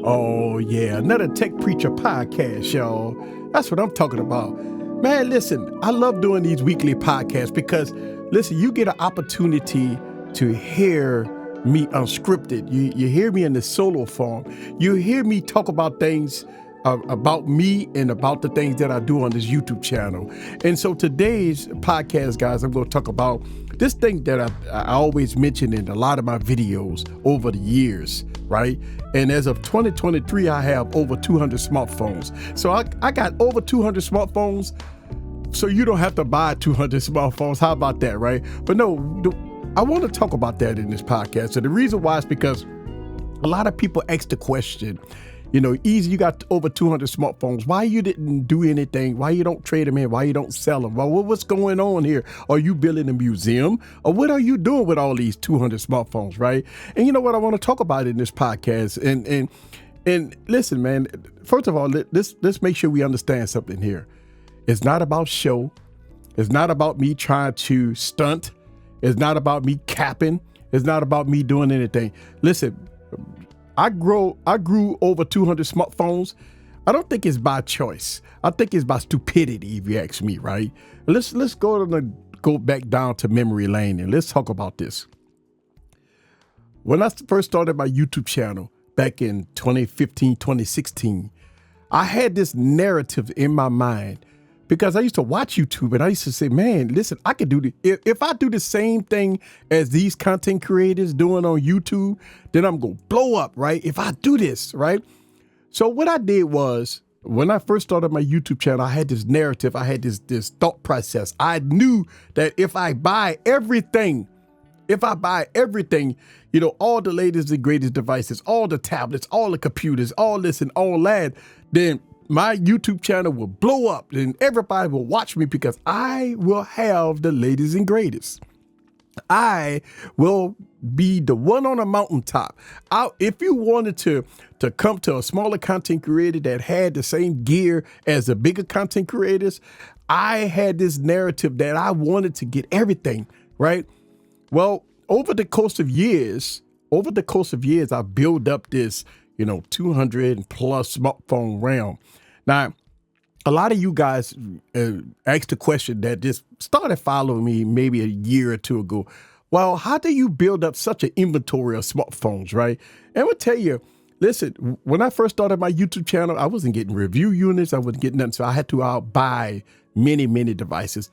Oh, yeah, another Tech Preacher podcast, y'all. That's what I'm talking about. Man, listen, I love doing these weekly podcasts because, listen, you get an opportunity to hear me unscripted. You hear me in the solo form. You hear me talk about things about me and about the things that I do on this YouTube channel. And so today's podcast, guys, I'm going to talk about this thing that I always mention in a lot of my videos over the years, right? And as of 2023, I have over 200 smartphones. So I got over 200 smartphones, so you don't have to buy 200 smartphones. How about that, right? But no, I want to talk about that in this podcast. And the reason why is because a lot of people ask the question, you know, Easy, you got over 200 smartphones. Why you didn't do anything? Why you don't trade them in? Why you don't sell them? Well, what's going on here? Are you building a museum? Or what are you doing with all these 200 smartphones, right? And you know what I want to talk about in this podcast? And listen, man, first of all, let's make sure we understand something here. It's not about show. It's not about me trying to stunt. It's not about me capping. It's not about me doing anything. Listen, I grew over 200 smartphones. I don't think it's by choice. I think it's by stupidity, if you ask me, right? Let's go back down to memory lane and let's talk about this. When I first started my YouTube channel back in 2015, 2016, I had this narrative in my mind because I used to watch YouTube and I used to say, man, listen, I could do this. If I do the same thing as these content creators doing on YouTube, then I'm going to blow up, right? If I do this, right? So what I did was, when I first started my YouTube channel, I had this narrative. I had this thought process. I knew that if I buy everything, you know, all the latest and greatest devices, all the tablets, all the computers, all this and all that, then my YouTube channel will blow up and everybody will watch me because I will have the latest and greatest. I will be the one on the mountaintop. If you wanted to come to a smaller content creator that had the same gear as the bigger content creators, I had this narrative that I wanted to get everything, right? Well, over the course of years, I built up this, 200 plus smartphone realm. Now, a lot of you guys asked the question that just started following me maybe a year or two ago. Well, how do you build up such an inventory of smartphones, right? And I'm going to tell you, listen, when I first started my YouTube channel, I wasn't getting review units. I wasn't getting nothing. So I had to buy many devices,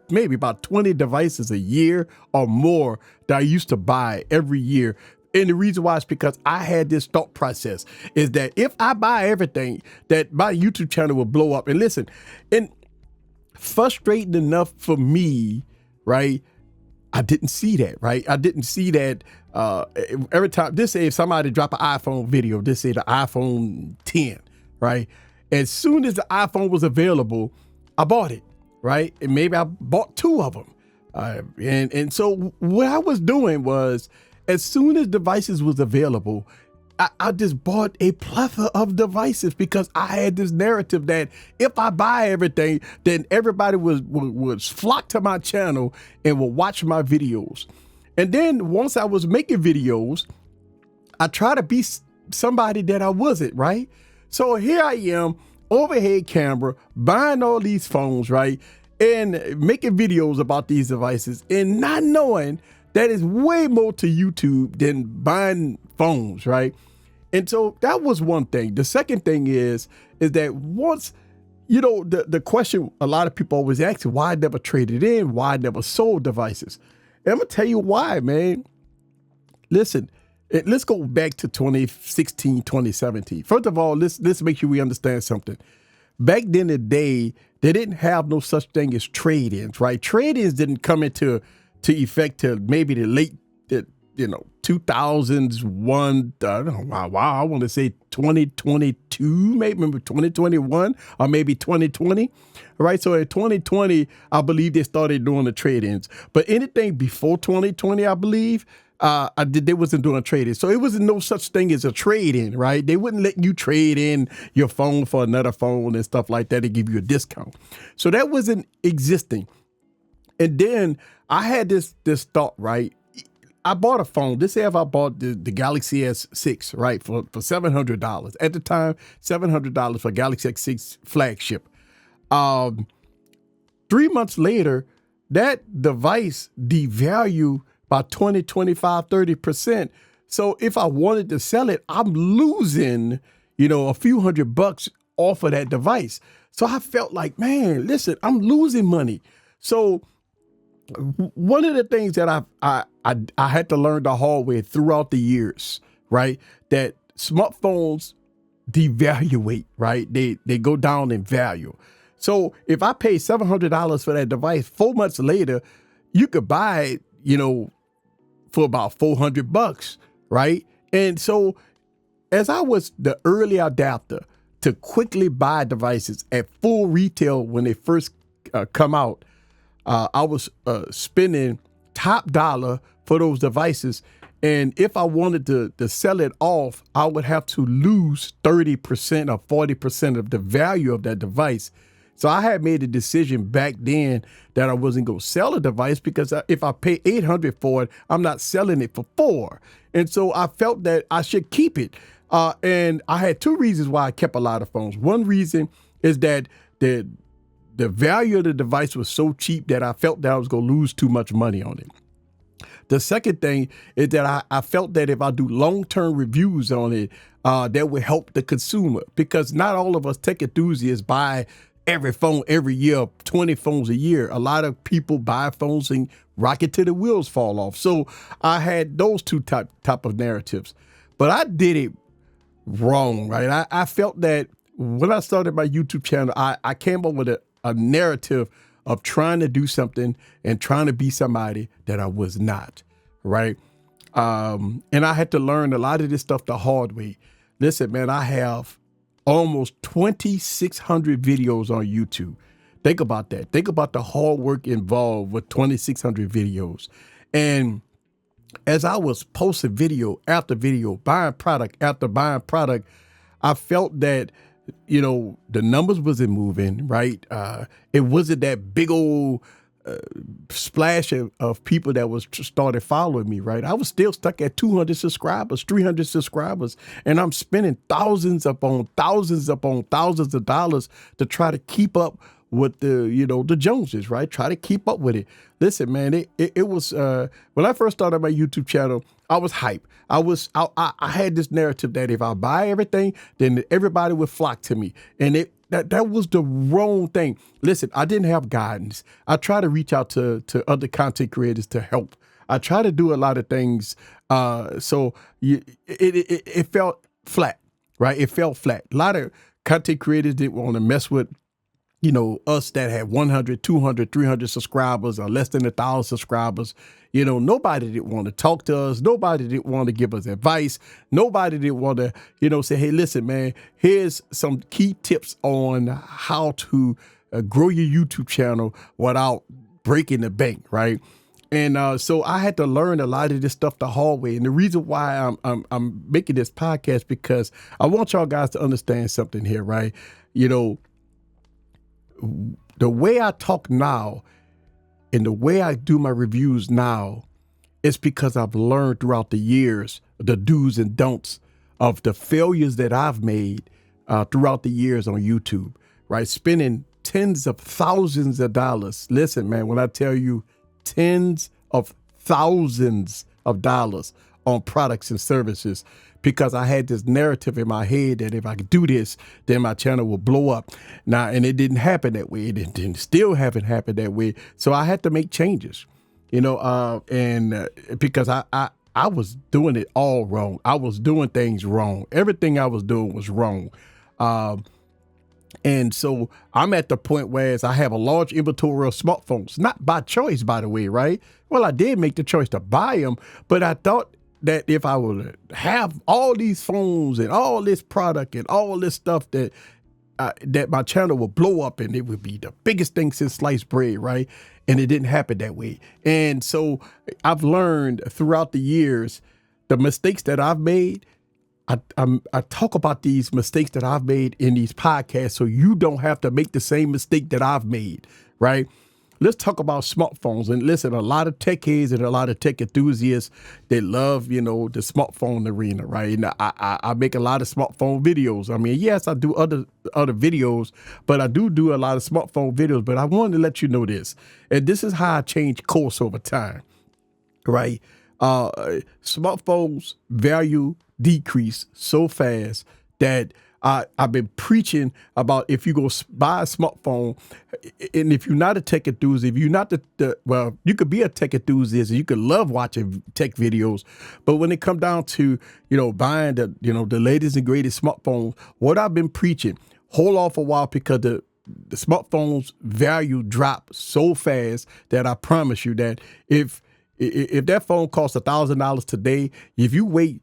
maybe about 20 devices a year or more that I used to buy every year. And the reason why is because I had this thought process is that if I buy everything, that my YouTube channel will blow up. And listen, and frustrating enough for me, right? I didn't see that, right? I didn't see that every time. This say if somebody drop an iPhone video, this say the iPhone 10, right? As soon as the iPhone was available, I bought it, right? And maybe I bought two of them. And so what I was doing was, as soon as devices was available, I just bought a plethora of devices because I had this narrative that if I buy everything, then everybody would flock to my channel and will watch my videos. And then once I was making videos, I try to be somebody that I wasn't, right? So here I am, overhead camera, buying all these phones, right? And making videos about these devices and not knowing that is way more to YouTube than buying phones, right? And so that was one thing. The second thing is that once, the question a lot of people always ask, why I never traded in, why I never sold devices. And I'm going to tell you why, man. Listen, let's go back to 2016, 2017. First of all, let's make sure we understand something. Back then in the day, they didn't have no such thing as trade-ins, right? Trade-ins didn't come into effect till maybe the late, 2001. I don't know, I want to say 2022, maybe 2021 or maybe 2020. Right. So in 2020, I believe they started doing the trade-ins. But anything before 2020, I believe, they wasn't doing trading. So it wasn't no such thing as a trade-in, right? They wouldn't let you trade in your phone for another phone and stuff like that to give you a discount. So that wasn't existing. And then I had this thought, right? I bought a phone. This if I bought the Galaxy S6, right, for $700 at the time, $700 for Galaxy S6 flagship. 3 months later, that device devalued by 20, 25, 30%. So if I wanted to sell it, I'm losing, a few $100 off of that device. So I felt like, man, listen, I'm losing money. So one of the things that I had to learn the hard way throughout the years, right, that smartphones devaluate, right? They go down in value. So if I pay $700 for that device, 4 months later, you could buy it, for about $400, right? And so as I was the early adapter to quickly buy devices at full retail when they first come out, I was spending top dollar for those devices. And if I wanted to sell it off, I would have to lose 30% or 40% of the value of that device. So I had made a decision back then that I wasn't going to sell a device because if I pay $800 for it, I'm not selling it for $400. And so I felt that I should keep it. And I had two reasons why I kept a lot of phones. One reason is that the value of the device was so cheap that I felt that I was going to lose too much money on it. The second thing is that I felt that if I do long-term reviews on it, that would help the consumer, because not all of us tech enthusiasts buy every phone every year, 20 phones a year. A lot of people buy phones and rocket till the wheels fall off. So I had those two type of narratives, but I did it wrong, right? I felt that when I started my YouTube channel, I came up with a narrative of trying to do something and trying to be somebody that I was not, right? And I had to learn a lot of this stuff the hard way. Listen, man, I have almost 2,600 videos on YouTube. Think about that. Think about the hard work involved with 2,600 videos. And as I was posting video after video, buying product after buying product, I felt that, the numbers wasn't moving, right? It wasn't that big old splash of people that was started following me, right? I was still stuck at 200 subscribers, 300 subscribers, and I'm spending thousands upon thousands of dollars to try to keep up with the Joneses, right? Try to keep up with it. Listen, man, it was when I first started my YouTube channel, I was hyped. I had this narrative that if I buy everything, then everybody would flock to me, and that was the wrong thing. Listen, I didn't have guidance. I try to reach out to other content creators to help. I try to do a lot of things. So it felt flat, right? It felt flat. A lot of content creators didn't want to mess with, us that had 100, 200, 300 subscribers or less than 1,000 subscribers. Nobody didn't want to talk to us. Nobody didn't want to give us advice. Nobody didn't want to, say, hey, listen, man, here's some key tips on how to grow your YouTube channel without breaking the bank, right? And so I had to learn a lot of this stuff the hard way. And the reason why I'm making this podcast, because I want y'all guys to understand something here, right? The way I talk now and the way I do my reviews now is because I've learned throughout the years the do's and don'ts of the failures that I've made throughout the years on YouTube, right? Spending tens of thousands of dollars. Listen, man, when I tell you tens of thousands of dollars on products and services, because I had this narrative in my head that if I could do this, then my channel will blow up. Now, and it didn't happen that way. It still haven't happened that way. So I had to make changes, and because I was doing it all wrong. I was doing things wrong. Everything I was doing was wrong. And so I'm at the point where I have a large inventory of smartphones, not by choice, by the way, right? Well, I did make the choice to buy them, but I thought that if I would have all these phones and all this product and all this stuff, that my channel would blow up and it would be the biggest thing since sliced bread, right? And it didn't happen that way. And so I've learned throughout the years the mistakes that I've made. I talk about these mistakes that I've made in these podcasts so you don't have to make the same mistake that I've made, right? let's talk about smartphones. And listen, a lot of tech heads and a lot of tech enthusiasts, they love, the smartphone arena, right? And I make a lot of smartphone videos. I mean, yes, I do other videos, but I do a lot of smartphone videos. But I wanted to let you know this, and this is how I change course over time, right? Smartphones value decrease so fast that I've been preaching about, if you go buy a smartphone, and if you're not a tech enthusiast, if you're not well, you could be a tech enthusiast and you could love watching tech videos, but when it come down to, buying the latest and greatest smartphones, what I've been preaching, hold off a while, because the smartphone's value dropped so fast that I promise you that if that phone costs $1,000 today, if you wait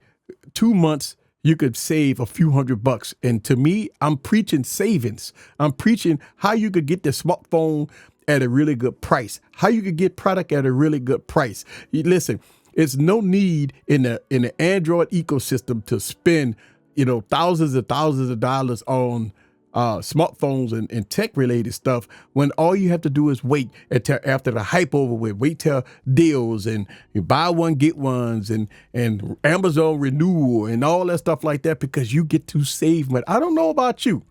2 months, you could save a few $100. And to me, I'm preaching savings. I'm preaching how you could get the smartphone at a really good price, how you could get product at a really good price. Listen, it's no need in the Android ecosystem to spend, thousands and thousands of dollars on smartphones and tech related stuff, when all you have to do is wait until after the hype over with, wait till deals and you buy one, get ones, and Amazon renewal and all that stuff like that, because you get to save money. I don't know about you,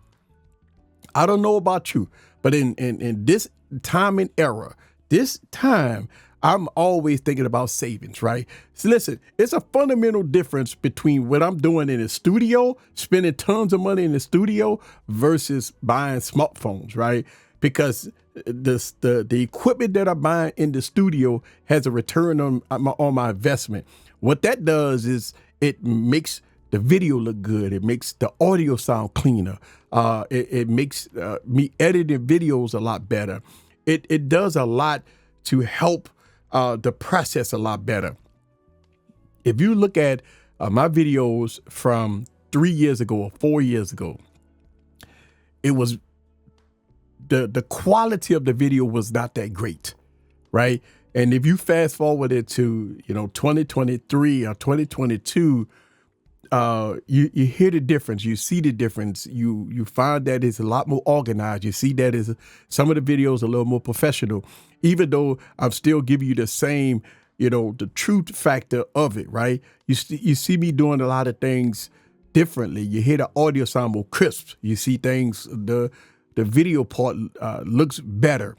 but in this time and era, this time, I'm always thinking about savings, right? So listen, it's a fundamental difference between what I'm doing in the studio, spending tons of money in the studio, versus buying smartphones, right? Because the equipment that I'm buying in the studio has a return on my investment. What that does is it makes the video look good. It makes the audio sound cleaner. It makes me editing videos a lot better. It does a lot to help the process a lot better. If you look at my videos from 3 years ago or 4 years ago, it was the quality of the video was not that great, right? And if you fast forward it to 2023 or 2022, you hear the difference, you see the difference, you find that it's a lot more organized. You see that some of the videos are a little more professional, even though I'm still giving you the same, the truth factor of it, right? You see me doing a lot of things differently. You hear the audio sound more crisp. You see things, the video part looks better.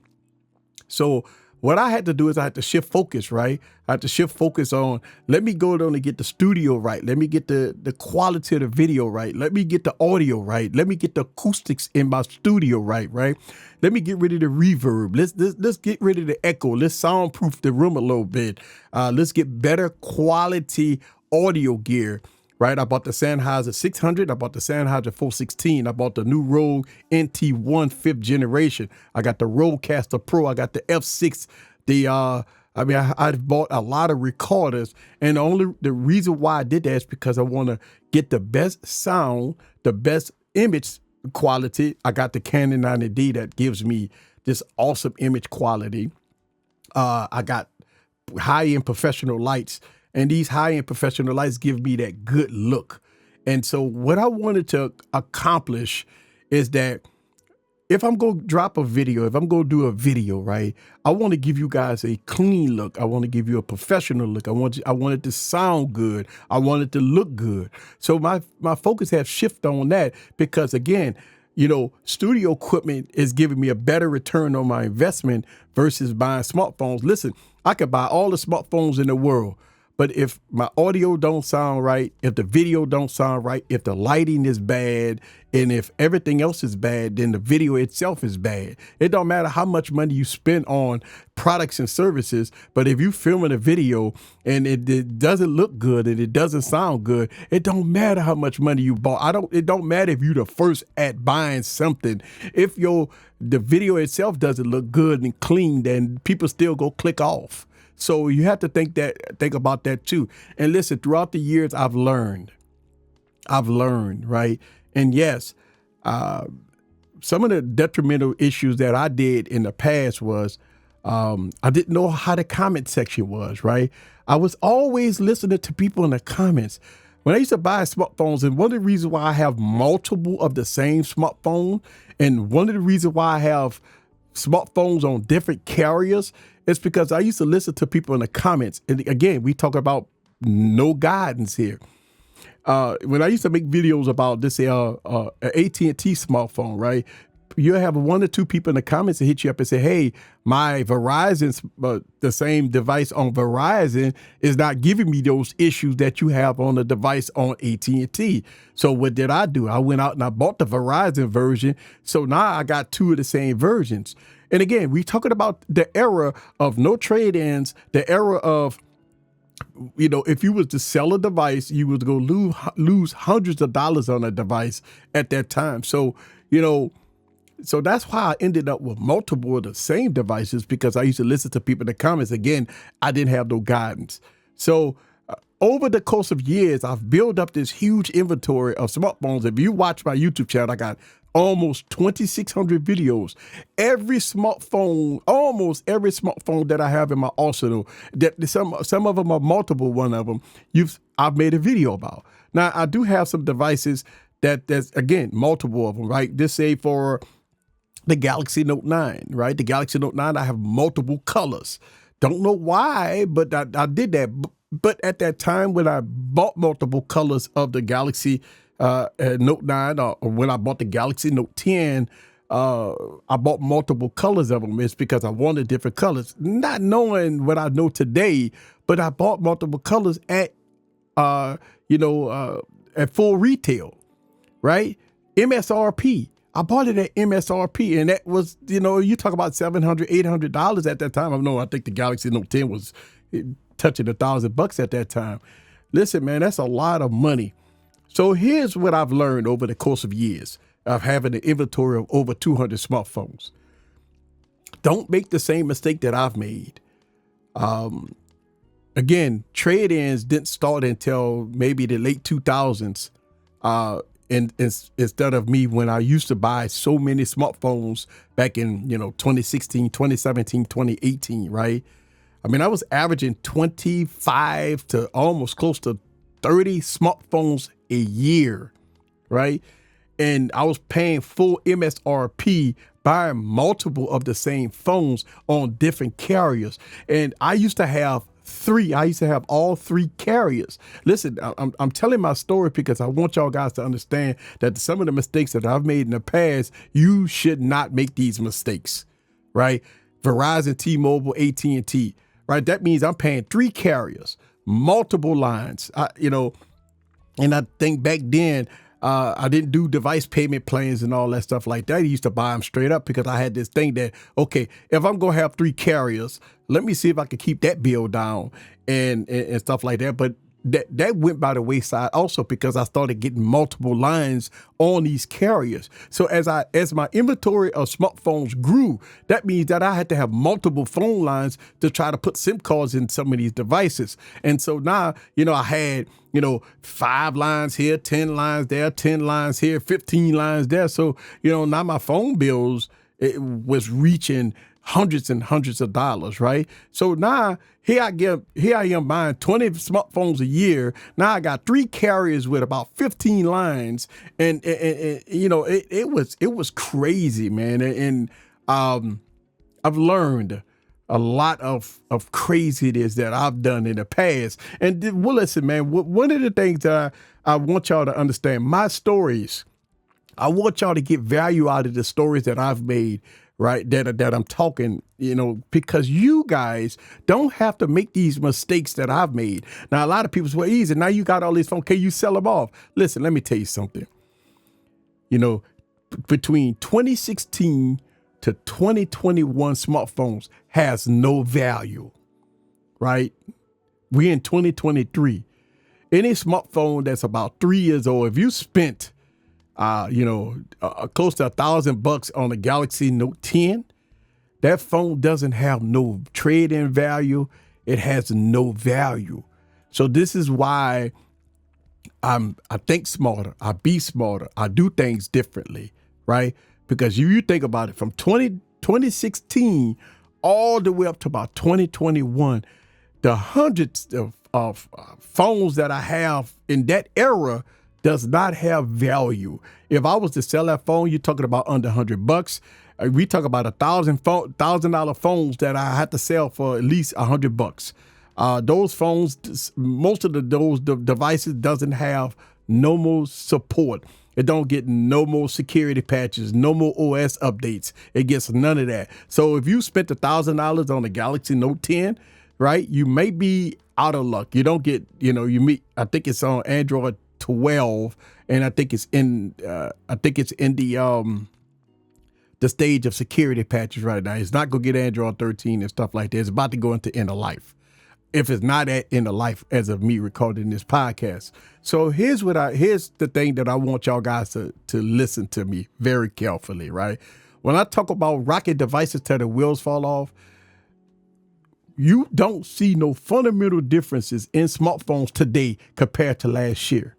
So what I had to do is I had to shift focus, right? I had to shift focus on, let me go down and get the studio right. Let me get the quality of the video right. Let me get the audio right. Let me get the acoustics in my studio right? Let me get rid of the reverb. Let's get rid of the echo. Let's soundproof the room a little bit. Let's get better quality audio gear. Right, I bought the Sennheiser 600. I bought the Sennheiser 416. I bought the new Rode NT1 5th generation. I got the Rodecaster Pro. I got the F6. I've bought a lot of recorders, and the reason why I did that is because I want to get the best sound, the best image quality. I got the Canon 90D that gives me this awesome image quality. I got high-end professional lights. And these high-end professional lights give me that good look. And so what I wanted to accomplish is that if I'm going to drop a video, if I'm going to do a video, right, I want to give you guys a clean look. I want to give you a professional look. I want it to sound good. I want it to look good. So my focus has shifted on that because, again, studio equipment is giving me a better return on my investment versus buying smartphones. Listen, I could buy all the smartphones in the world, but if my audio don't sound right, if the video don't sound right, if the lighting is bad, and if everything else is bad, then the video itself is bad. It don't matter how much money you spend on products and services, but if you filming a video and it doesn't look good and it doesn't sound good, it don't matter how much money you bought. It don't matter if you're the first at buying something. If the video itself doesn't look good and clean, then people still go click off. So you have to think about that too. And listen, throughout the years, I've learned, right? And yes, some of the detrimental issues that I did in the past was I didn't know how the comment section was, right? I was always listening to people in the comments. When I used to buy smartphones, and one of the reasons why I have multiple of the same smartphone, and one of the reasons why I have smartphones on different carriers, it's because I used to listen to people in the comments. And again, we talk about no guidance here. When I used to make videos about this AT&T smartphone, right? You have one or two people in the comments that hit you up and say, hey, my Verizon's, the same device on Verizon is not giving me those issues that you have on the device on AT&T. So what did I do? I went out and I bought the Verizon version. So now I got two of the same versions. And again, we're talking about the era of no trade-ins, the era of, you know, if you was to sell a device, you was going to lose hundreds of dollars on a device at that time. So, you know, so that's why I ended up with multiple of the same devices, because I used to listen to people in the comments. Again, I didn't have no guidance. So over the course of years, I've built up this huge inventory of smartphones. If you watch my YouTube channel, I got almost 2,600 videos. Every smartphone, almost every smartphone that I have in my arsenal, that some of them are multiple, one of them, I've made a video about. Now, I do have some devices that's, again, multiple of them, right? Just say for the Galaxy Note 9, right? The Galaxy Note 9, I have multiple colors. Don't know why, but I did that. But at that time when I bought multiple colors of the Galaxy Note 9, or when I bought the Galaxy Note 10, I bought multiple colors of them. It's because I wanted different colors, not knowing what I know today, but I bought multiple colors at full retail, right? MSRP. I bought it at MSRP, and that was, you know, you talk about $700, $800 at that time. I think the Galaxy Note 10 was touching $1,000 at that time. Listen, man, that's a lot of money. So here's what I've learned over the course of years of having an inventory of over 200 smartphones. Don't make the same mistake that I've made. Again, trade-ins didn't start until maybe the late 2000s. And instead of me, when I used to buy so many smartphones back in, 2016, 2017, 2018, right? I mean, I was averaging 25 to almost close to 30 smartphones a year, right? And I was paying full MSRP, buying multiple of the same phones on different carriers. And I used to have all three carriers. Listen, I'm telling my story because I want y'all guys to understand that some of the mistakes that I've made in the past, you should not make these mistakes, right? Verizon, T-Mobile, AT&T, right? That means I'm paying three carriers, multiple lines, and I think back then, I didn't do device payment plans and all that stuff like that. I used to buy them straight up because I had this thing that, okay, if I'm going to have three carriers, let me see if I can keep that bill down and stuff like that. But that went by the wayside also because I started getting multiple lines on these carriers. So as my inventory of smartphones grew, that means that I had to have multiple phone lines to try to put SIM cards in some of these devices. And so now, I had, 5 lines here, 10 lines there, 10 lines here, 15 lines there. So, now my phone bills, it was reaching hundreds and hundreds of dollars, right? So now here I am buying 20 smartphones a year. Now I got 3 carriers with about 15 lines, and it was crazy, man. And I've learned a lot of craziness that I've done in the past. And well, listen, man, one of the things that I want y'all to understand, my stories, I want y'all to get value out of the stories that I've made, right? That I'm talking, because you guys don't have to make these mistakes that I've made. Now, a lot of people say, well, easy. Now you got all these phones. Can you sell them off? Listen, let me tell you something. Between 2016 to 2021, smartphones has no value, right? We in 2023. Any smartphone that's about 3 years old, if you spent close to $1,000 on a Galaxy Note 10, that phone doesn't have no trade-in value. It has no value. So this is why I think smarter. I be smarter. I do things differently, right? Because you think about it, from 2016 all the way up to about 2021, the hundreds of phones that I have in that era does not have value. If I was to sell that phone, you're talking about under $100. We talk about $1,000 phones that I had to sell for at least $100. Those phones, most of those devices doesn't have no more support. It don't get no more security patches, no more OS updates. It gets none of that. So if you spent $1,000 on the Galaxy Note 10, right, you may be out of luck. You don't get, I think it's on Android 12, and I think it's in the stage of security patches right now. It's not gonna get Android 13 and stuff like that. It's about to go into end of life. If it's not at end of life as of me recording this podcast. So here's the thing that I want y'all guys to listen to me very carefully, right? When I talk about rocket devices till the wheels fall off, you don't see no fundamental differences in smartphones today compared to last year,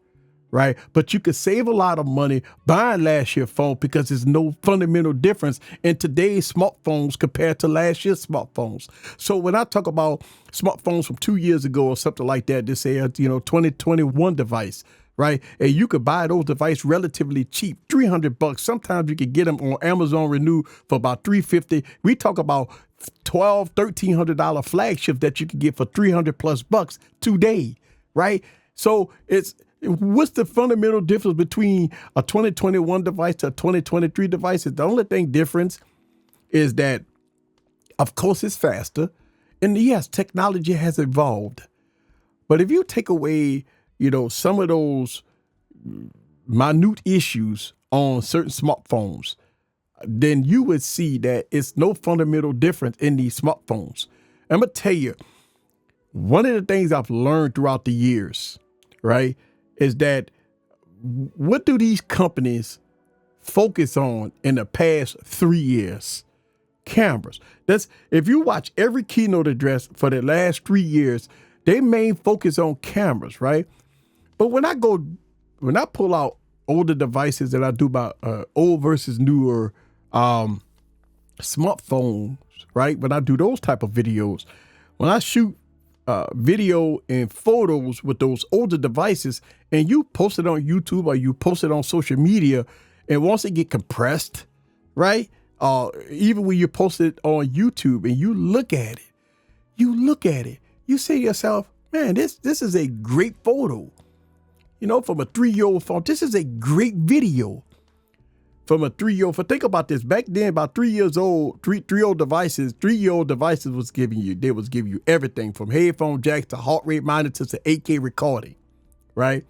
right? But you could save a lot of money buying last year's phone because there's no fundamental difference in today's smartphones compared to last year's smartphones. So when I talk about smartphones from 2 years ago or something like that, they say, 2021 device, right? And you could buy those devices relatively cheap, $300. Sometimes you could get them on Amazon Renew for about $350. We talk about $1,200, $1,300 flagship that you can get for $300+ today, right? So what's the fundamental difference between a 2021 device to a 2023 device? The only thing difference is that, of course, it's faster. And yes, technology has evolved. But if you take away, some of those minute issues on certain smartphones, then you would see that it's no fundamental difference in these smartphones. I'm going to tell you, one of the things I've learned throughout the years, right, is that what do these companies focus on in the past 3 years? Cameras. If you watch every keynote address for the last 3 years, they main focus on cameras, right? But when I pull out older devices that I do about old versus newer smartphones, right? When I do those type of videos, when I shoot video and photos with those older devices and you post it on YouTube or you post it on social media, and once it get compressed, right? Even when you post it on YouTube and you look at it, you say to yourself, man, this is a great photo. From a 3-year-old phone, this is a great video. From a 3-year-old, think about this. Back then, about 3 years old, 3-year-old devices was giving you everything from headphone jacks to heart rate monitors to 8K recording, right?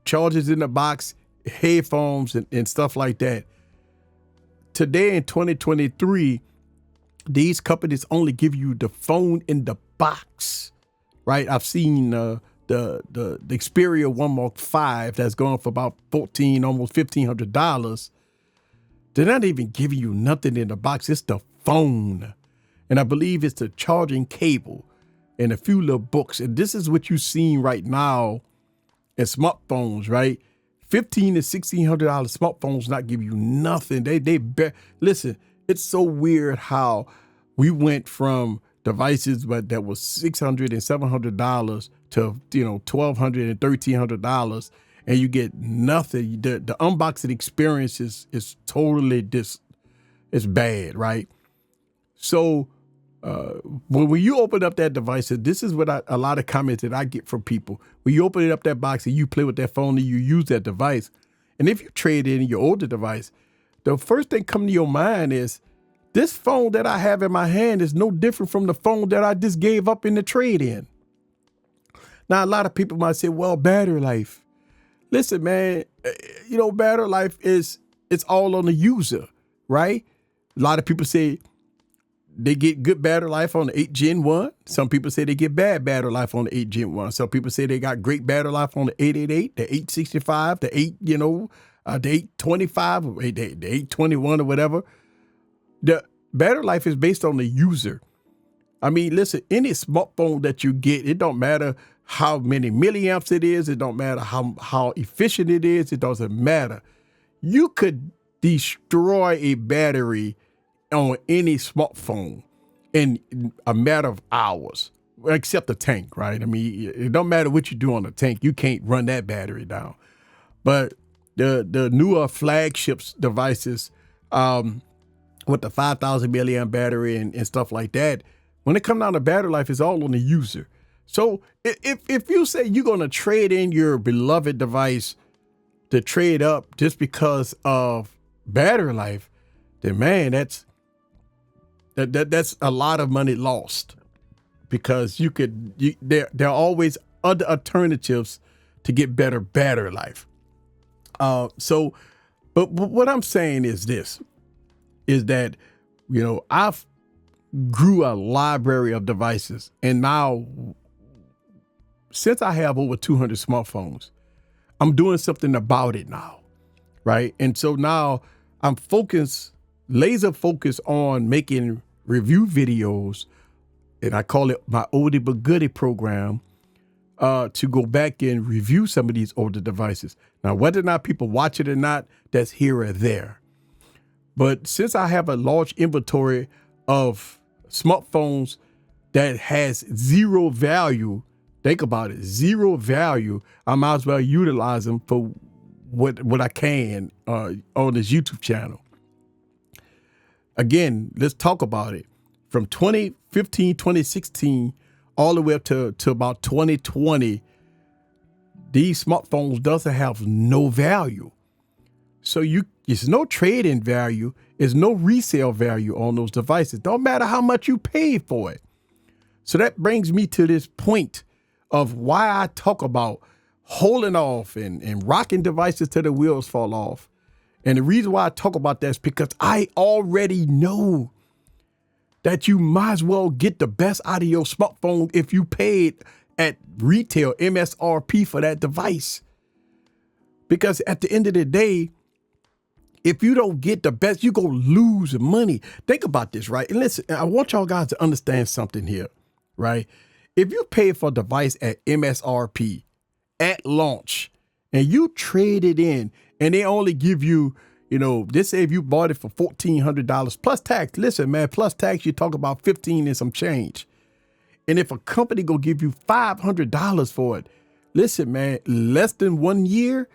Chargers in the box, headphones and stuff like that. Today in 2023, these companies only give you the phone in the box, right? I've seen the Xperia 1 Mark 5 that's going for about $1,400, almost $1,500. They're not even giving you nothing in the box. It's the phone. And I believe it's the charging cable and a few little books. And this is what you're seeing right now in smartphones, right? $1,500 to $1,600 smartphones not give you nothing. Listen, it's so weird how we went from devices that was $600 and $700 to $1,200 and $1,300, and you get nothing. The unboxing experience is totally it's bad, right? So when you open up that device, this is what a lot of comments that I get from people. When you open up that box and you play with that phone and you use that device, and if you trade in your older device, the first thing coming to your mind is, this phone that I have in my hand is no different from the phone that I just gave up in the trade-in. Now, a lot of people might say, well, battery life. Listen, man, battery life it's all on the user, right? A lot of people say they get good battery life on the 8 Gen 1. Some people say they get bad battery life on the 8 Gen 1. Some people say they got great battery life on the 888, the 865, the 825, the 821 or whatever. The battery life is based on the user. I mean, listen, any smartphone that you get, it don't matter how many milliamps it is. It don't matter how efficient it is. It doesn't matter. You could destroy a battery on any smartphone in a matter of hours, except the tank, right? I mean, it don't matter what you do on the tank. You can't run that battery down. But the newer flagships devices, with the 5,000 milliamp battery and stuff like that, when it comes down to battery life, it's all on the user. So if you say you're going to trade in your beloved device to trade up just because of battery life, then man, that's a lot of money lost, because there are always other alternatives to get better battery life. But what I'm saying is this, is that, I've grew a library of devices, and now since I have over 200 smartphones, I'm doing something about it now, right? And so now I'm laser focused on making review videos, and I call it my oldie but goodie program, to go back and review some of these older devices. Now, whether or not people watch it or not, that's here or there. But since I have a large inventory of smartphones that has zero value, think about it, zero value, I might as well utilize them for what I can on this YouTube channel. Again, let's talk about it. From 2015, 2016, all the way up to about 2020, these smartphones doesn't have no value. So it's no trade-in value, it's no resale value on those devices. Don't matter how much you pay for it. So that brings me to this point of why I talk about holding off and rocking devices till the wheels fall off. And the reason why I talk about that is because I already know that you might as well get the best out of your smartphone if you paid at retail MSRP for that device. Because at the end of the day, if you don't get the best, you're going to lose money. Think about this, right? And listen, I want y'all guys to understand something here, right? If you pay for a device at MSRP at launch and you trade it in and they only give you, let's say if you bought it for $1,400 plus tax. Listen, man, plus tax, you talk about 15 and some change. And if a company go give you $500 for it, listen, man, less than 1 year,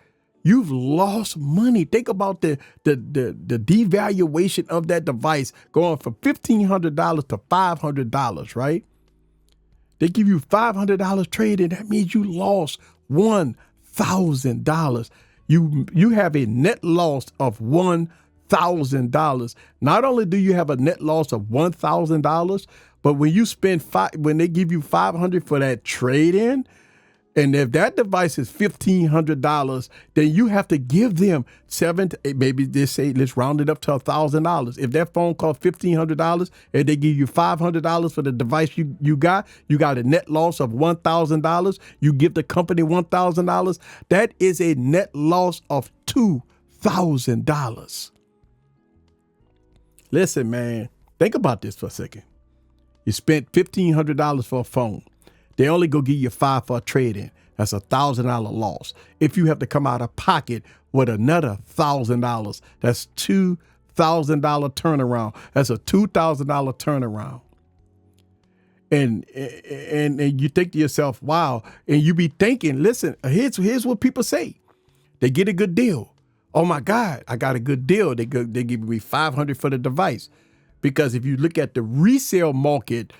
you've lost money. Think about the devaluation of that device going from $1,500 to $500, right? They give you $500 trade-in. That means you lost $1,000. You have a net loss of $1,000. Not only do you have a net loss of $1,000, but when you when they give you $500 for that trade-in, and if that device is $1,500, then you have to give them maybe they say, let's round it up to $1,000. If that phone costs $1,500 and they give you $500 for the device you got a net loss of $1,000. You give the company $1,000. That is a net loss of $2,000. Listen, man, think about this for a second. You spent $1,500 for a phone. They only go give you $500 for a trade-in. That's $1,000 loss. If you have to come out of pocket with another $1,000, that's $2,000 turnaround. That's a $2,000 turnaround. And you think to yourself, wow. And you be thinking, listen, here's what people say. They get a good deal. Oh my God, I got a good deal. They give me $500 for the device. Because if you look at the resale market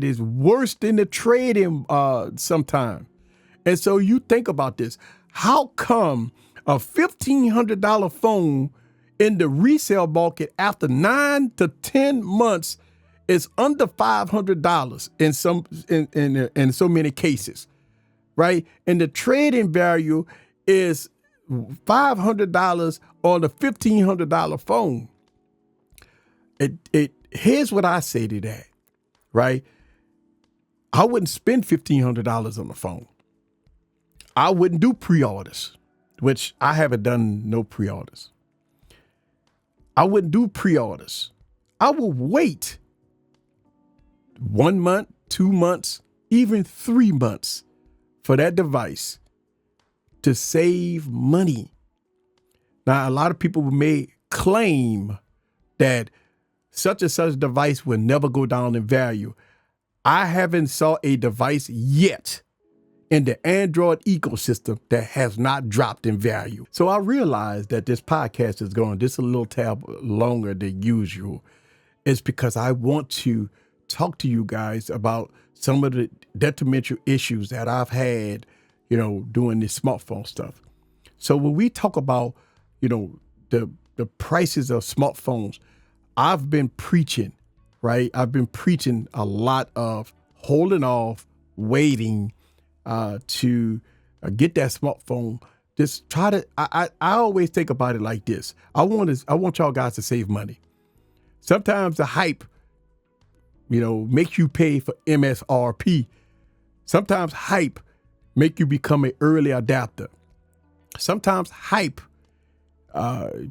is worse than the trade-in sometime. And so you think about this. How come a $1,500 phone in the resale market after 9 to 10 months is under $500 in so many cases, right? And the trade-in value is $500 on a $1,500 phone. Here's what I say to that, right? I wouldn't spend $1,500 on the phone. I wouldn't do pre-orders, which I haven't done no pre-orders. I wouldn't do pre-orders. I will wait 1 month, 2 months, even 3 months for that device to save money. Now, a lot of people may claim that such and such device will never go down in value. I haven't saw a device yet in the Android ecosystem that has not dropped in value. So I realized that this podcast is going just a little tab longer than usual. It's because I want to talk to you guys about some of the detrimental issues that I've had, doing this smartphone stuff. So when we talk about, the prices of smartphones, I've been preaching, right? I've been preaching a lot of holding off, waiting to get that smartphone. Just try to. I always think about it like this. I want y'all guys to save money. Sometimes the hype, make you pay for MSRP. Sometimes hype make you become an early adapter. Sometimes hype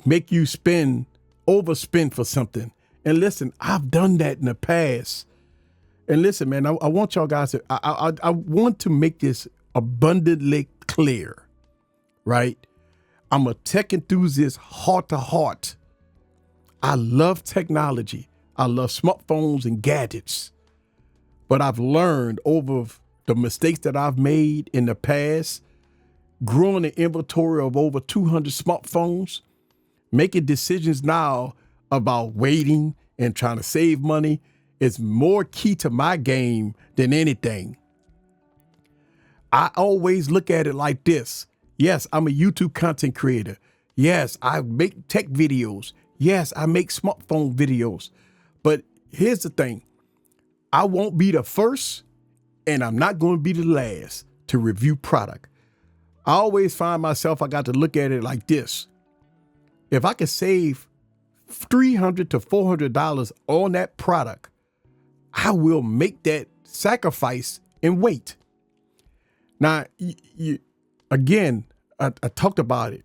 make you overspend for something. And listen, I've done that in the past. And listen, man, I want y'all guys to, I want to make this abundantly clear, right? I'm a tech enthusiast, heart to heart. I love technology. I love smartphones and gadgets. But I've learned over the mistakes that I've made in the past, growing an inventory of over 200 smartphones, making decisions now about waiting and trying to save money is more key to my game than anything. I always look at it like this. Yes, I'm a YouTube content creator. Yes, I make tech videos. Yes, I make smartphone videos. But here's the thing. I won't be the first and I'm not going to be the last to review product. I always find myself, I got to look at it like this. If I could save $300 to $400 on that product, I will make that sacrifice and wait. Now, again, I talked about it.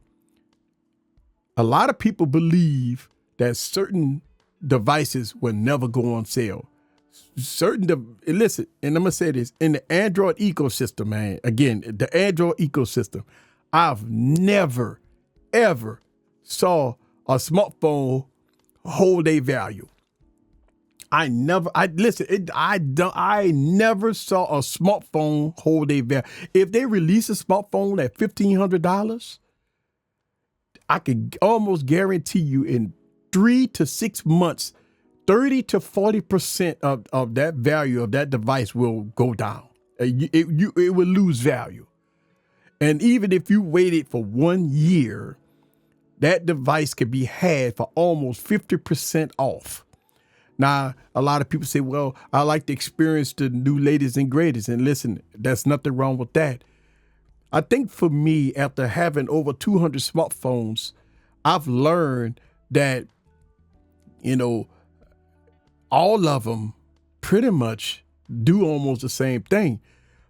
A lot of people believe that certain devices will never go on sale. Listen, and I'm going to say this, in the Android ecosystem, man, again, the Android ecosystem, I've never, ever saw a smartphone hold a value. I never saw a smartphone hold a value. If they release a smartphone at $1,500, I could almost guarantee you in 3 to 6 months, 30 to 40% of that value of that device will go down. It will lose value. And even if you waited for 1 year, that device could be had for almost 50% off. Now, a lot of people say, well, I like to experience the new latest and greatest. And listen, there's nothing wrong with that. I think for me, after having over 200 smartphones, I've learned that, all of them pretty much do almost the same thing.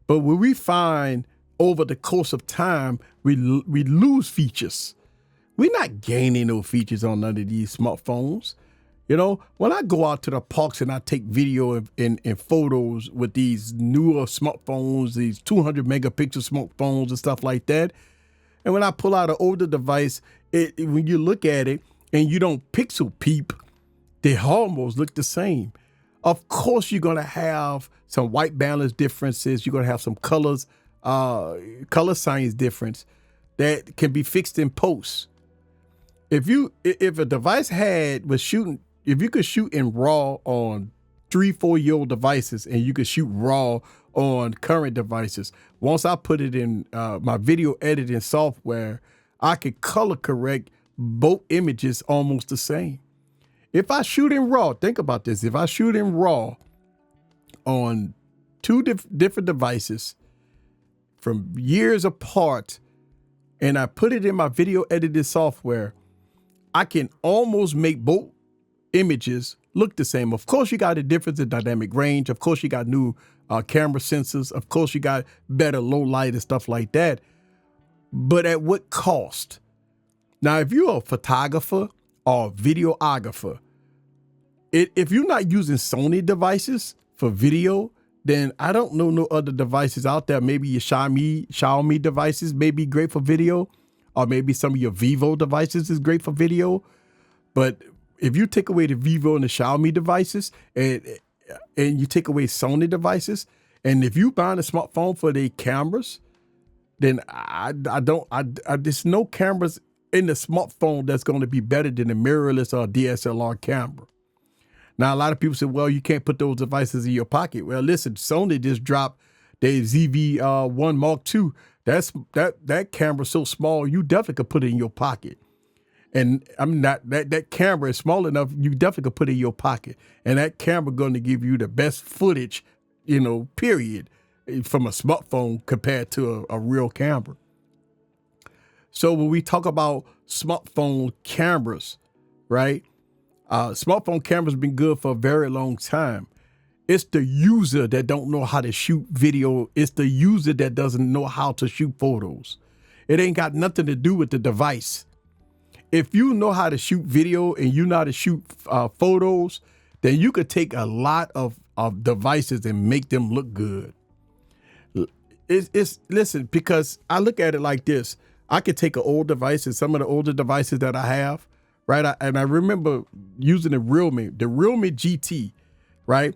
But when we find over the course of time, we lose features. We're not gaining no features on none of these smartphones. When I go out to the parks and I take video and photos with these newer smartphones, these 200 megapixel smartphones and stuff like that, and when I pull out an older device, when you look at it and you don't pixel peep, they almost look the same. Of course, you're going to have some white balance differences. You're going to have some color science difference that can be fixed in post. If a device if you could shoot in RAW on 3-4 year old devices and you could shoot RAW on current devices, once I put it in my video editing software, I could color correct both images almost the same. If I shoot in RAW, think about this. If I shoot in RAW on two different devices from years apart and I put it in my video editing software, I can almost make both images look the same. Of course, you got a difference in dynamic range. Of course, you got new camera sensors. Of course, you got better low light and stuff like that. But at what cost? Now, if you're a photographer or videographer, if you're not using Sony devices for video, then I don't know no other devices out there. Maybe your Xiaomi devices may be great for video, or maybe some of your Vivo devices is great for video. But if you take away the Vivo and the Xiaomi devices and you take away Sony devices, And if you buying a smartphone for the cameras, then there's no cameras in the smartphone that's going to be better than a mirrorless or DSLR camera. Now, a lot of people say, well, you can't put those devices in your pocket. Well, listen, Sony just dropped their ZV-1 Mark II. That camera's so small, you definitely could put it in your pocket. And I'm not that camera is small enough, you definitely could put it in your pocket. And that camera going to give you the best footage, period, from a smartphone compared to a real camera. So when we talk about smartphone cameras, right? Smartphone cameras have been good for a very long time. It's the user that don't know how to shoot video. It's the user that doesn't know how to shoot photos. It ain't got nothing to do with the device. If you know how to shoot video and you know how to shoot photos, then you could take a lot of devices and make them look good. Listen, because I look at it like this. I could take an old device, and some of the older devices that I have, right? And I remember using the Realme GT, right?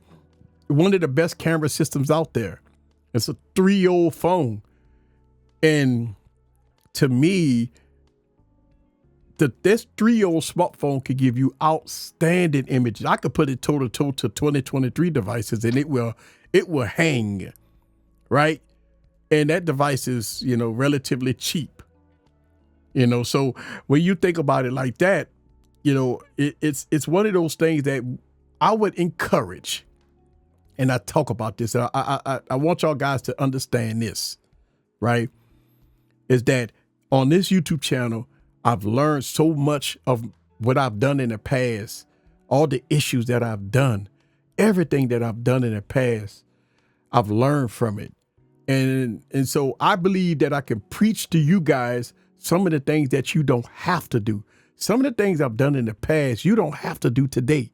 One of the best camera systems out there. It's a 3-year-old phone. And to me, this 3-year-old smartphone could give you outstanding images. I could put it toe-to-toe to 2023 devices and it will hang, right? And that device is, relatively cheap. So when you think about it like that, it's one of those things that I would encourage. And I talk about this. I want y'all guys to understand this, right? Is that on this YouTube channel, I've learned so much of what I've done in the past, all the issues that I've done, everything that I've done in the past, I've learned from it. And so I believe that I can preach to you guys some of the things that you don't have to do. Some of the things I've done in the past, you don't have to do today.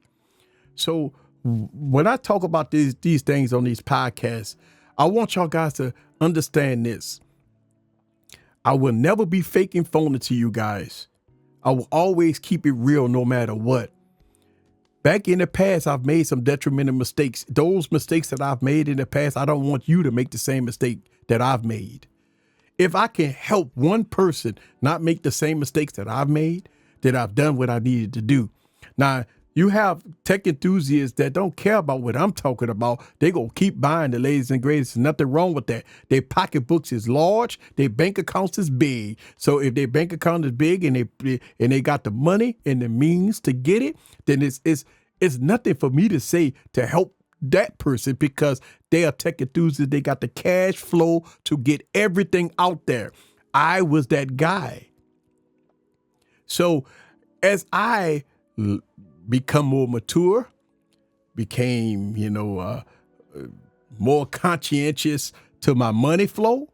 So when I talk about these things on these podcasts, I want y'all guys to understand this. I will never be faking phony to you guys. I will always keep it real no matter what. Back in the past, I've made some detrimental mistakes. Those mistakes that I've made in the past, I don't want you to make the same mistake that I've made. If I can help one person not make the same mistakes that I've made, then I've done what I needed to do. Now, you have tech enthusiasts that don't care about what I'm talking about. They gonna keep buying the latest and greatest. There's nothing wrong with that. Their pocketbooks is large. Their bank accounts is big. So if their bank account is big and they got the money and the means to get it, then it's nothing for me to say to help that person because they are tech enthusiasts. They got the cash flow to get everything out there. I was that guy. So as I become more mature, became, more conscientious to my money flow,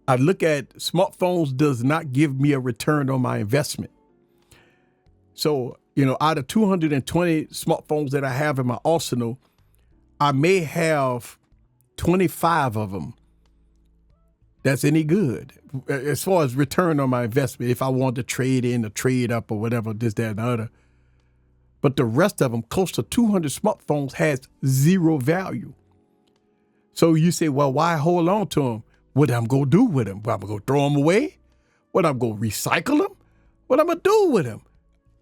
I look at smartphones does not give me a return on my investment. So, out of 220 smartphones that I have in my arsenal, I may have 25 of them that's any good as far as return on my investment. If I want to trade in or trade up or whatever, this, that, and the other. But the rest of them, close to 200 smartphones, has zero value. So you say, well, why hold on to them? What I'm going to do with them? Well, I'm going to throw them away? What, I'm going to recycle them? What I'm going to do with them?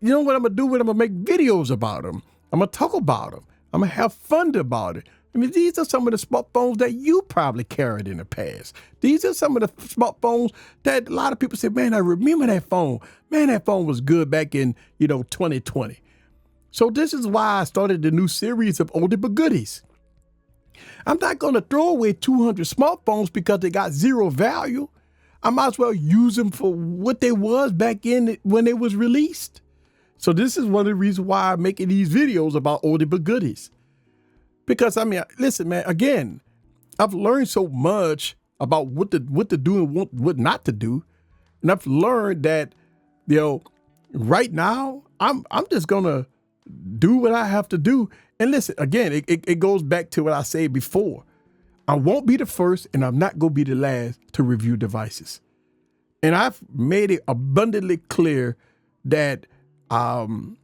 You know what I'm going to do with them? I'm going to make videos about them. I'm going to talk about them. I'm going to have fun about it. I mean, these are some of the smartphones that you probably carried in the past. These are some of the smartphones that a lot of people say, man, I remember that phone. Man, that phone was good back in, 2020. So this is why I started the new series of oldie but goodies. I'm not going to throw away 200 smartphones because they got zero value. I might as well use them for what they was back in when they was released. So this is one of the reasons why I'm making these videos about oldie but goodies. Because, listen, man, again, I've learned so much about what to do and what not to do. And I've learned that, right now, I'm just going to do what I have to do. And listen, again, it goes back to what I said before. I won't be the first and I'm not going to be the last to review devices. And I've made it abundantly clear that I'm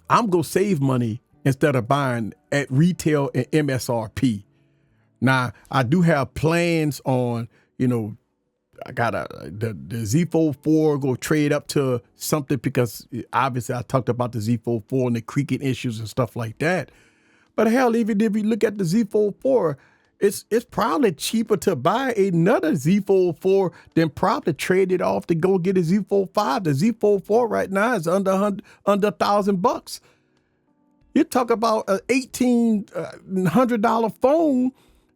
going to save money instead of buying at retail and MSRP, Now, I do have plans on, I got the Z Fold 4 go trade up to something because obviously I talked about the Z Fold 4 and the creaking issues and stuff like that. But hell, even if you look at the Z Fold 4, it's probably cheaper to buy another Z Fold 4 than probably trade it off to go get a Z Fold 5. The Z Fold 4 right now is under $1,000. You talk about an $1,800 phone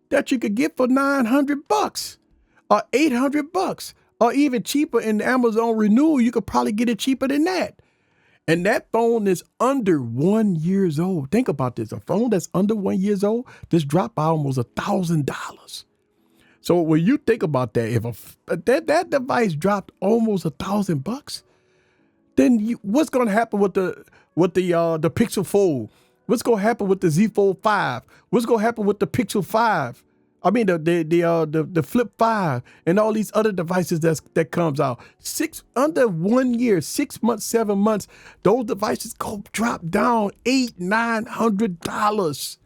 that you could get for $900 or $800, or even cheaper in the Amazon renewal. You could probably get it cheaper than that. And that phone is under 1 year old. Think about this. A phone that's under 1 year old, this dropped by almost $1,000. So when you think about that, if that device dropped almost $1,000, then what's going to happen with the Pixel Fold? What's going to happen with the Z Fold 5? What's going to happen with the Pixel 5? I mean the Flip 5 and all these other devices that comes out. Under 1 year, 6 months, 7 months, those devices go drop down $800-900.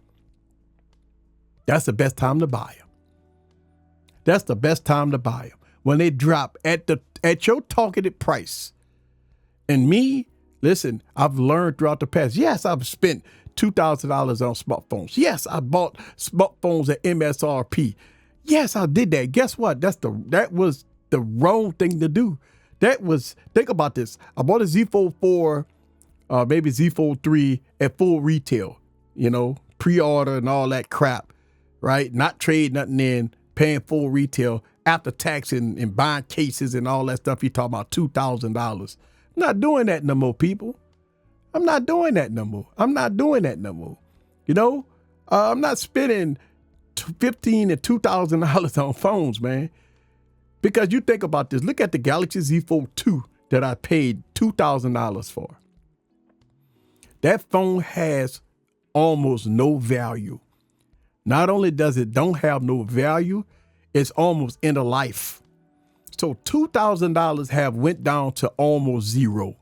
That's the best time to buy them. That's the best time to buy them when they drop at your targeted price. And me, listen, I've learned throughout the past. Yes, I've spent $2,000 on smartphones. Yes, I bought smartphones at MSRP. Yes, I did that. Guess what? That was the wrong thing to do. Think about this. I bought a Z Fold 4, maybe Z Fold 3 at full retail, pre-order and all that crap, right? Not trade nothing in, paying full retail after tax and buying cases and all that stuff. You're talking about $2,000. I'm not doing that no more, people. I'm not doing that no more. I'm not spending $1,500 and $2,000 on phones, man. Because you think about this. Look at the Galaxy Z Fold 2 that I paid $2,000 for. That phone has almost no value. Not only does it don't have no value, it's almost end of life. So $2,000 have went down to almost zero.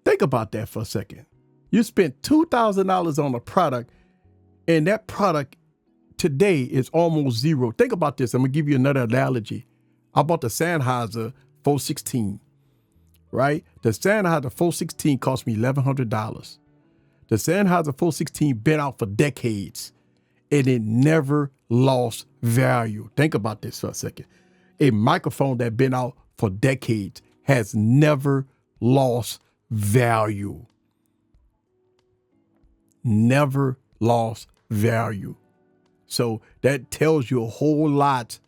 Think about that for a second. You spent $2,000 on a product, and that product today is almost zero. Think about this. I'm going to give you another analogy. I bought the Sennheiser 416, right? The Sennheiser 416 cost me $1,100. The Sennheiser 416 been out for decades, and it never lost value. Think about this for a second. A microphone that been out for decades has never lost value. Never lost value. So that tells you a whole lot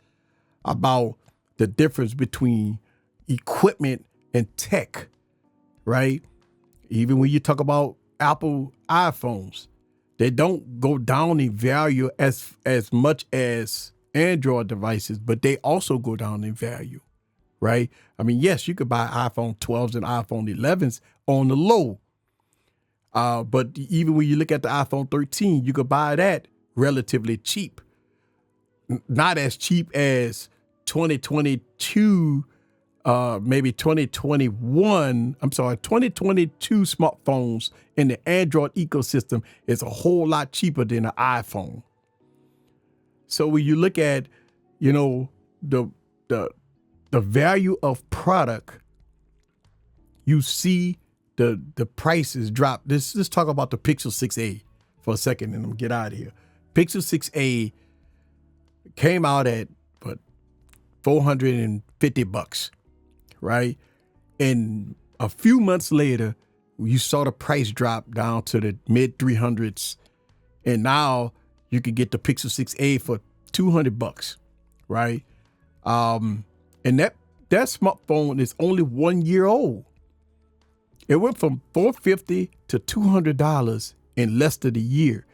about the difference between equipment and tech, right? Even when you talk about Apple iPhones, they don't go down in value as much as Android devices, but they also go down in value. Right? I mean, yes, you could buy iPhone 12s and iPhone 11s on the low. But even when you look at the iPhone 13, you could buy that relatively cheap. Not as cheap as 2022, maybe 2021. 2022 smartphones in the Android ecosystem is a whole lot cheaper than an iPhone. So when you look at, the value of product, you see the prices drop. Let's talk about the Pixel 6a for a second, and I'm gonna get out of here. Pixel 6a came out at $450, right? And a few months later, you saw the price drop down to the mid 300s, and now you could get the Pixel 6a for $200, right? And that smartphone is only 1 year old. It went from $450 to $200 in less than a year.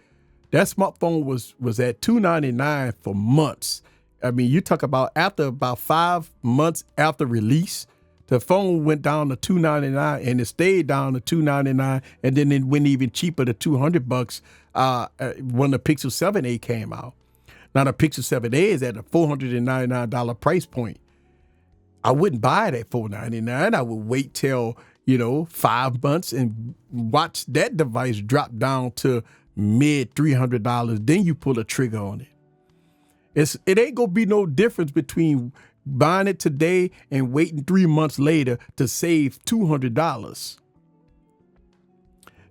That smartphone was at $299 for months. I mean, you talk about after about 5 months after release, the phone went down to $299 and it stayed down to $299, and then it went even cheaper to $200 when the Pixel 7a came out. Now the Pixel 7a is at a $499 price point. I wouldn't buy it at $499. I would wait till, 5 months and watch that device drop down to mid $300. Then you pull a trigger on it. It ain't gonna be no difference between buying it today and waiting 3 months later to save $200.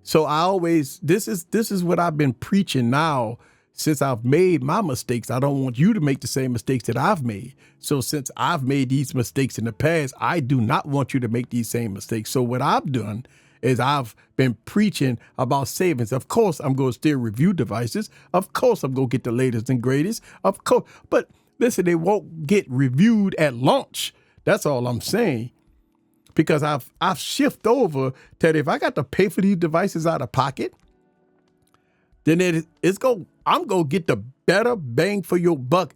So this is what I've been preaching now since I've made my mistakes. I don't want you to make the same mistakes that I've made. So since I've made these mistakes in the past, I do not want you to make these same mistakes. So what I've done is I've been preaching about savings. Of course, I'm going to still review devices. Of course, I'm going to get the latest and greatest. Of course. But listen, they won't get reviewed at launch. That's all I'm saying. Because I've shifted over that if I got to pay for these devices out of pocket, then I'm going to get the better bang for your buck.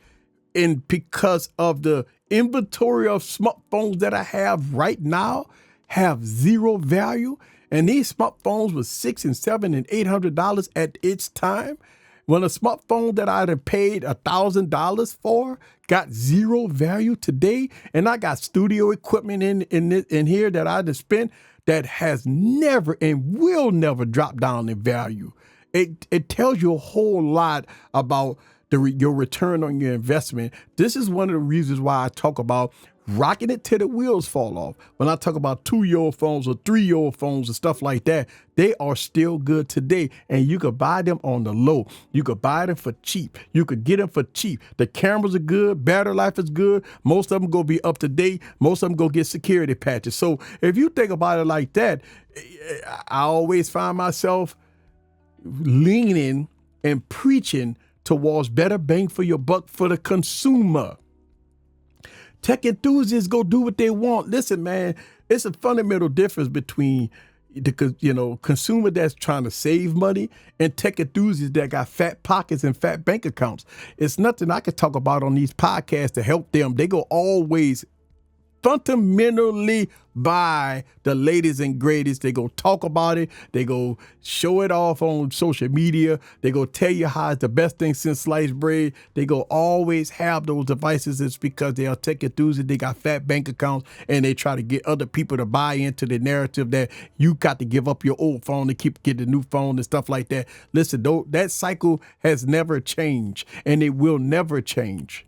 And because of the inventory of smartphones that I have right now have zero value, and these smartphones were $600 and $700 and $800 at its time, when a smartphone that I'd have paid $1,000 for got zero value today, and I got studio equipment in here that I'd have spent that has never and will never drop down in value. It tells you a whole lot about your return on your investment. This is one of the reasons why I talk about rocking it till the wheels fall off. When I talk about 2-year-old phones or 3-year-old phones and stuff like that, they are still good today. And you could buy them on the low. You could buy them for cheap. You could get them for cheap. The cameras are good. Battery life is good. Most of them go be up to date. Most of them go get security patches. So if you think about it like that, I always find myself leaning and preaching towards better bang for your buck for the consumer. Tech enthusiasts go do what they want. Listen, man, it's a fundamental difference between the consumer that's trying to save money and tech enthusiasts that got fat pockets and fat bank accounts. It's nothing I could talk about on these podcasts to help them. They go always fundamentally buy the latest and greatest. They go talk about it. They go show it off on social media. They go tell you how it's the best thing since sliced bread. They go always have those devices. It's because they are tech enthusiasts. They got fat bank accounts, and they try to get other people to buy into the narrative that you got to give up your old phone to keep getting a new phone and stuff like that. Listen, though, that cycle has never changed, and it will never change.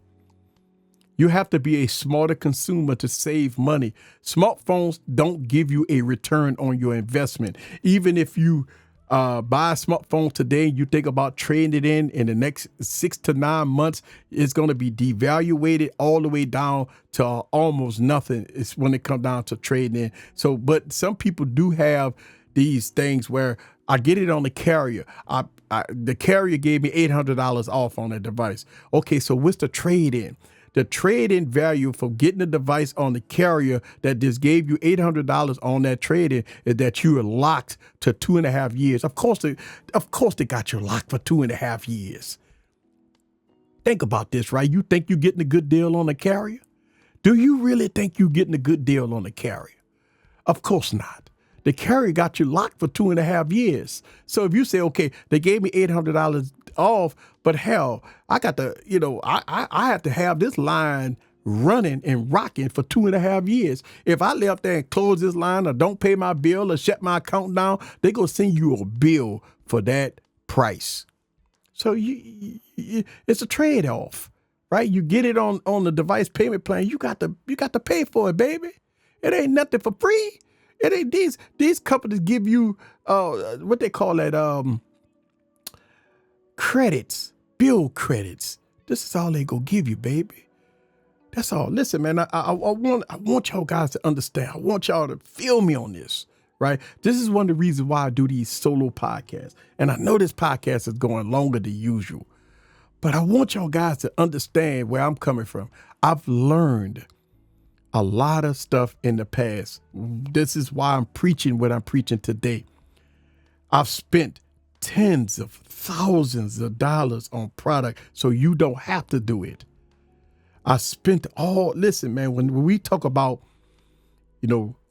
You have to be a smarter consumer to save money. Smartphones don't give you a return on your investment. Even if you buy a smartphone today, you think about trading it in the next 6 to 9 months, it's going to be devaluated all the way down to almost nothing. It's when it comes down to trading in. So, but some people do have these things where I get it on the carrier. The carrier gave me $800 off on that device. Okay, so what's the trade-in? The trade-in value for getting a device on the carrier that just gave you $800 on that trade-in is that you are locked to 2.5 years. Of course they got you locked for 2.5 years. Think about this, right? You think you're getting a good deal on the carrier? Do you really think you're getting a good deal on the carrier? Of course not. The carrier got you locked for 2.5 years. So if you say, okay, they gave me $800 off, but hell, I got to, I have to have this line running and rocking for 2.5 years. If I left there and close this line or don't pay my bill or shut my account down, they gonna send you a bill for that price. So it's a trade-off, right? You get it on the device payment plan. You got to pay for it, baby. It ain't nothing for free. It ain't these companies give you what they call that credits, bill credits. This is all they gonna give you, baby. That's all. Listen, man, I want y'all guys to understand. I want y'all to feel me on this, right? This is one of the reasons why I do these solo podcasts. And I know this podcast is going longer than usual, but I want y'all guys to understand where I'm coming from. I've learned a lot of stuff in the past. This is why I'm preaching what I'm preaching today. I've spent tens of thousands of dollars on product so you don't have to do it. I spent listen, man, when we talk about,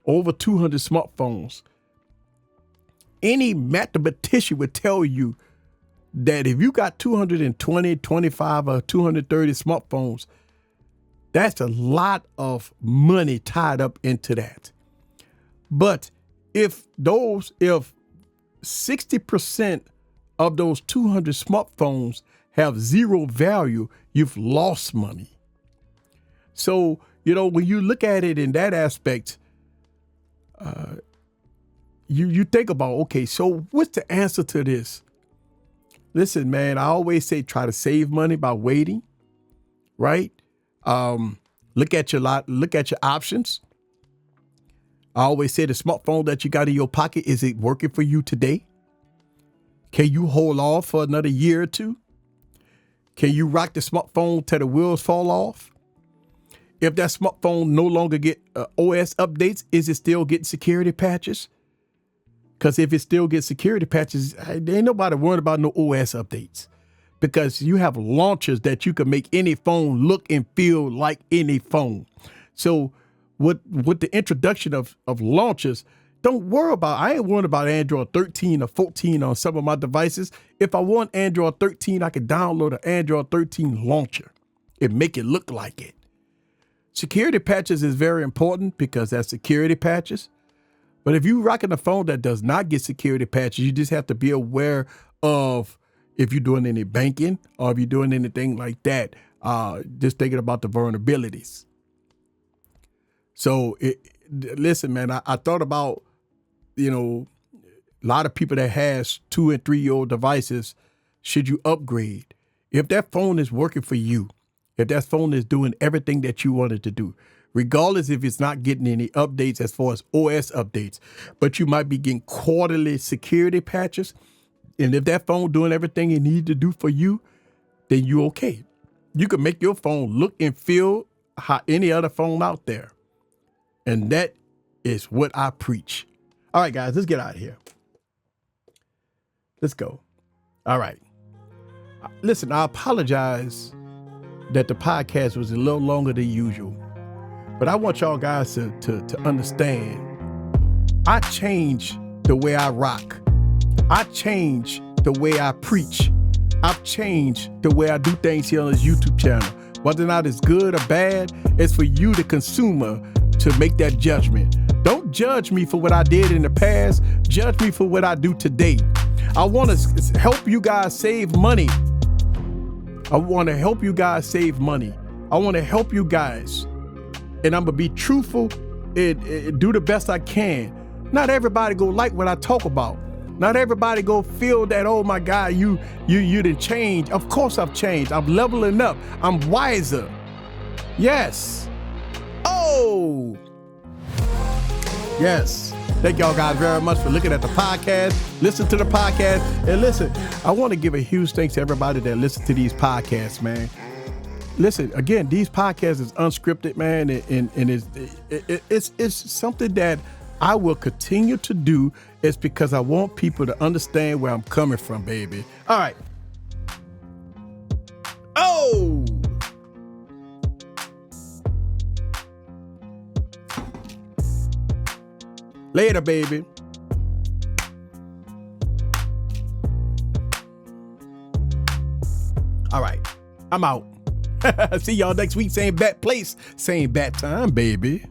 over 200 smartphones, any mathematician would tell you that if you got 220, 25, or 230 smartphones, that's a lot of money tied up into that. But if 60% of those 200 smartphones have zero value, you've lost money. So, when you look at it in that aspect, you think about, okay, so what's the answer to this? Listen, man, I always say try to save money by waiting, right? Look at your options. I always say the smartphone that you got in your pocket, is it working for you today? Can you hold off for another year or two? Can you rock the smartphone till the wheels fall off? If that smartphone no longer get OS updates, is it still getting security patches? Because if it still gets security patches, there ain't nobody worried about no OS updates. Because you have launchers that you can make any phone look and feel like any phone. So with the introduction of launchers, don't worry about, I ain't worried about Android 13 or 14 on some of my devices. If I want Android 13, I can download an Android 13 launcher and make it look like it. Security patches is very important because that's security patches. But if you're rocking a phone that does not get security patches, you just have to be aware of if you're doing any banking or if you're doing anything like that, just thinking about the vulnerabilities. So listen, man, I thought about, a lot of people that has 2 and 3 year old devices, should you upgrade? If that phone is working for you, if that phone is doing everything that you wanted to do, regardless if it's not getting any updates as far as OS updates, but you might be getting quarterly security patches. And if that phone doing everything it needs to do for you, then you're okay. You can make your phone look and feel how any other phone out there. And that is what I preach. All right, guys, let's get out of here. Let's go. All right. Listen, I apologize that the podcast was a little longer than usual, but I want y'all guys to understand. I changed the way I rock. I changed the way I preach. I've changed the way I do things here on this YouTube channel. Whether or not it's good or bad, it's for you, the consumer, to make that judgment. Don't judge me for what I did in the past. Judge me for what I do today. I want to help you guys save money. I want to help you guys save money. I want to help you guys. And I'm going to be truthful and do the best I can. Not everybody go like what I talk about. Not everybody go feel that, oh my God, you didn't change. Of course I've changed. I'm leveling up. I'm wiser. Yes. Oh. Yes. Thank y'all guys very much for looking at the podcast. Listen to the podcast. And listen, I want to give a huge thanks to everybody that listens to these podcasts, man. Listen, again, these podcasts is unscripted, man, and it's something that I will continue to do. It's because I want people to understand where I'm coming from, baby. All right. Oh! Later, baby. All right. I'm out. See y'all next week. Same bat place, same bat time, baby.